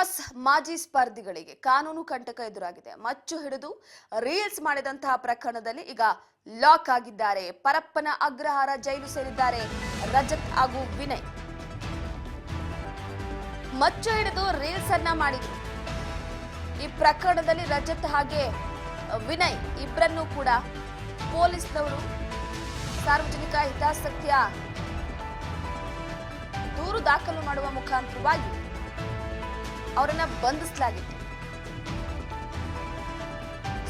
ಕಾಂಗ್ರೆಸ್ ಮಾಜಿ ಸ್ಪರ್ಧಿಗಳಿಗೆ ಕಾನೂನು ಕಂಟಕ ಎದುರಾಗಿದೆ. ಮಚ್ಚು ಹಿಡಿದು ರೀಲ್ಸ್ ಮಾಡಿದಂತಹ ಪ್ರಕರಣದಲ್ಲಿ ಈಗ ಲಾಕ್ ಆಗಿದ್ದಾರೆ. ಪರಪ್ಪನ ಅಗ್ರಹಾರ ಜೈಲು ಸೇರಿದ್ದಾರೆ ರಜತ್ ಹಾಗೂ ವಿನಯ್. ಮಚ್ಚು ಹಿಡಿದು ರೀಲ್ಸ್ ಅನ್ನ ಮಾಡಿದ್ರು. ಈ ಪ್ರಕರಣದಲ್ಲಿ ರಜತ್ ಹಾಗೆ ವಿನಯ್ ಇಬ್ಬರನ್ನೂ ಕೂಡ ಪೊಲೀಸ್ನವರು ಸಾರ್ವಜನಿಕ ಹಿತಾಸಕ್ತಿಯ ದೂರು ದಾಖಲು ಮಾಡುವ ಮುಖಾಂತರವಾಗಿ ಅವರನ್ನ ಬಂಧಿಸಲಾಗಿತ್ತು.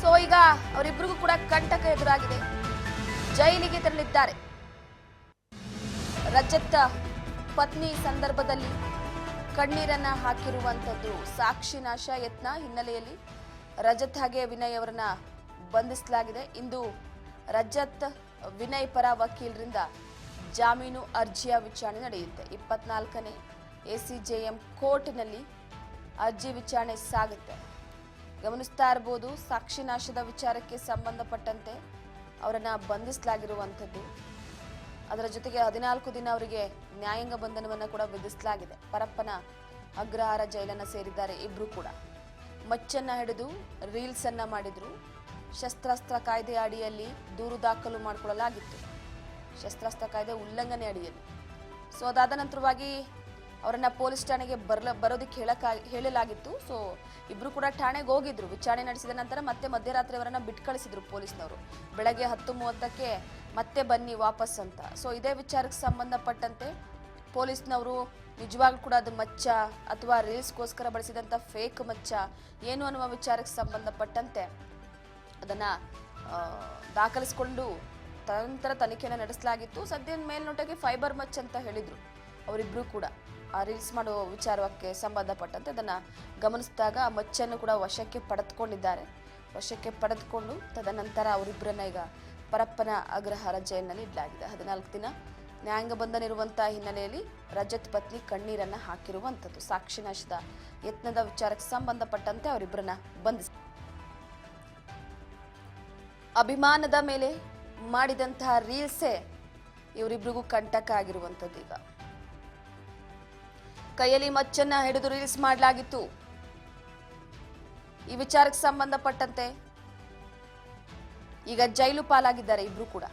ಸೊ ಈಗ ಅವರಿಬ್ಬರಿಗೂ ಕೂಡ ಕಂಟಕ ಎದುರಾಗಿದೆ. ಜೈಲಿಗೆ ತೆರಳಿದ್ದಾರೆ. ರಜತ್ ಪತ್ನಿ ಸಂದರ್ಭದಲ್ಲಿ ಕಣ್ಣೀರನ್ನ ಹಾಕಿರುವಂತದ್ದು ಸಾಕ್ಷಿ ನಾಶ ಯತ್ನ ಹಿನ್ನೆಲೆಯಲ್ಲಿ ರಜತ್ ಹಾಗೆ ವಿನಯ್ ಅವರನ್ನ ಬಂಧಿಸಲಾಗಿದೆ. ಇಂದು ರಜತ್ ವಿನಯ್ ಪರ ವಕೀಲರಿಂದ ಜಾಮೀನು ಅರ್ಜಿಯ ವಿಚಾರಣೆ ನಡೆಯುತ್ತೆ. 24ನೇ ACJM ಕೋರ್ಟ್ನಲ್ಲಿ ಅರ್ಜಿ ವಿಚಾರಣೆ ಸಾಗುತ್ತೆ. ಗಮನಿಸ್ತಾ ಇರಬಹುದು, ಸಾಕ್ಷಿ ನಾಶದ ವಿಚಾರಕ್ಕೆ ಸಂಬಂಧಪಟ್ಟಂತೆ ಅವರನ್ನ ಬಂಧಿಸಲಾಗಿರುವಂಥದ್ದು. ಅದರ ಜೊತೆಗೆ 14 ದಿನ ಅವರಿಗೆ ನ್ಯಾಯಾಂಗ ಬಂಧನವನ್ನು ಕೂಡ ವಿಧಿಸಲಾಗಿದೆ. ಪರಪ್ಪನ ಅಗ್ರಹಾರ ಜೈಲನ್ನ ಸೇರಿದ್ದಾರೆ ಇಬ್ರು ಕೂಡ. ಮಚ್ಚನ್ನ ಹಿಡಿದು ರೀಲ್ಸ್ ಅನ್ನ ಮಾಡಿದ್ರು. ಶಸ್ತ್ರಾಸ್ತ್ರ ಕಾಯ್ದೆ ಅಡಿಯಲ್ಲಿ ದೂರು ದಾಖಲು ಮಾಡಿಕೊಳ್ಳಲಾಗಿತ್ತು. ಶಸ್ತ್ರಾಸ್ತ್ರ ಕಾಯ್ದೆ ಉಲ್ಲಂಘನೆ ಅಡಿಯಲ್ಲಿ. ಸೊ ಅದಾದ ನಂತರವಾಗಿ ಅವರನ್ನ ಪೊಲೀಸ್ ಠಾಣೆಗೆ ಬರೋದಕ್ಕೆ ಹೇಳಲಾಗಿತ್ತು. ಸೊ ಇಬ್ರು ಕೂಡ ಠಾಣೆಗೆ ಹೋಗಿದ್ರು. ವಿಚಾರಣೆ ನಡೆಸಿದ ನಂತರ ಮತ್ತೆ ಮಧ್ಯರಾತ್ರಿ ಅವರನ್ನ ಬಿಟ್ಟು ಕಳಿಸಿದ್ರು ಪೊಲೀಸ್ನವರು. ಬೆಳಗ್ಗೆ 10:30ಕ್ಕೆ ಮತ್ತೆ ಬನ್ನಿ ವಾಪಸ್ ಅಂತ. ಸೊ ಇದೇ ವಿಚಾರಕ್ಕೆ ಸಂಬಂಧಪಟ್ಟಂತೆ ಪೊಲೀಸ್ನವರು ನಿಜವಾಗ್ಲೂ ಕೂಡ ಅದು ಮಚ್ಚ ಅಥವಾ ರೀಲ್ಸ್ಗೋಸ್ಕರ ಬಳಸಿದಂಥ ಫೇಕ್ ಮಚ್ಚ ಏನು ಅನ್ನುವ ವಿಚಾರಕ್ಕೆ ಸಂಬಂಧಪಟ್ಟಂತೆ ಅದನ್ನ ದಾಖಲಿಸಿಕೊಂಡು ತದನಂತರ ತನಿಖೆಯನ್ನು ನಡೆಸಲಾಗಿತ್ತು. ಸದ್ಯದ ಮೇಲ್ನೋಟಕ್ಕೆ ಫೈಬರ್ ಮಚ್ ಅಂತ ಹೇಳಿದ್ರು ಅವರಿಬ್ರು ಕೂಡ. ಆ ರೀಲ್ಸ್ ಮಾಡೋ ವಿಚಾರಕ್ಕೆ ಸಂಬಂಧಪಟ್ಟಂತೆ ಅದನ್ನ ಗಮನಿಸಿದಾಗ ಆ ಮಚ್ಚನ್ನು ಕೂಡ ವಶಕ್ಕೆ ಪಡೆದುಕೊಂಡಿದ್ದಾರೆ. ವಶಕ್ಕೆ ಪಡೆದುಕೊಂಡು ತದನಂತರ ಅವರಿಬ್ಬರನ್ನ ಈಗ ಪರಪ್ಪನ ಅಗ್ರಹಾರ ಜೈಲಿನಲ್ಲಿ ಇಡಲಾಗಿದೆ. 14 ದಿನ ನ್ಯಾಯಾಂಗ ಬಂಧನ ಇರುವಂತಹ ಹಿನ್ನೆಲೆಯಲ್ಲಿ ರಜತ್ ಪತ್ನಿ ಕಣ್ಣೀರನ್ನ ಹಾಕಿರುವಂಥದ್ದು. ಸಾಕ್ಷಿ ನಾಶದ ಯತ್ನದ ವಿಚಾರಕ್ಕೆ ಸಂಬಂಧಪಟ್ಟಂತೆ ಅವರಿಬ್ಬರನ್ನ ಬಂಧಿಸಿ ಅಭಿಮಾನದ ಮೇಲೆ ಮಾಡಿದಂತಹ ರೀಲ್ಸೇ ಇವರಿಬ್ರಿಗೂ ಕಂಟಕ ಆಗಿರುವಂಥದ್ದು. ಈಗ ಕೈಯಲ್ಲಿ ಮಚ್ಚನ್ನ ಹಿಡಿದು ರೀಲ್ಸ್ ಮಾಡಲಾಗಿತ್ತು. ಈ ವಿಚಾರಕ್ಕೆ ಸಂಬಂಧಪಟ್ಟಂತೆ ಈಗ ಜೈಲು ಪಾಲಾಗಿದ್ದಾರೆ ಇಬ್ರು ಕೂಡ.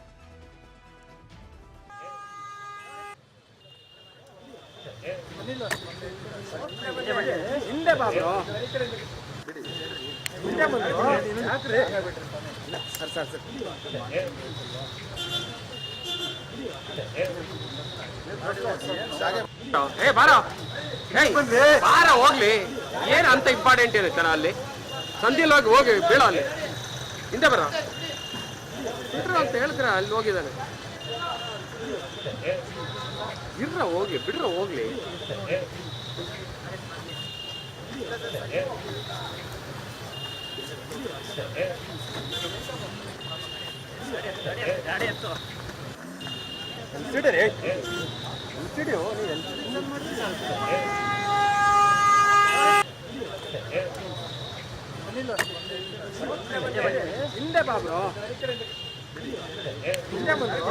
ಬಾರ ಹೋಗ್ಲಿ, ಏನ್ ಅಂತ ಇಂಪಾರ್ಟೆಂಟ್ ಏನೈತನ ಅಲ್ಲಿ ಸಂಧಿಯಲ್ಲಿ ಹೋಗಿ ಬೀಳ ಅಲ್ಲಿ ಹಿಂದೆ ಬರ ಅಂತ ಹೇಳಿದ್ರ ಅಲ್ಲಿ ಹೋಗಿದ್ದಾನೆ. ಇರ್ರ ಹೋಗ್ಲಿ, ಬಿಡ್ರ ಹೋಗ್ಲಿ. ಹಿಂದೆ ಬಾಬ್ರು ಹಿಂದೆ ಬಂದ್ರು.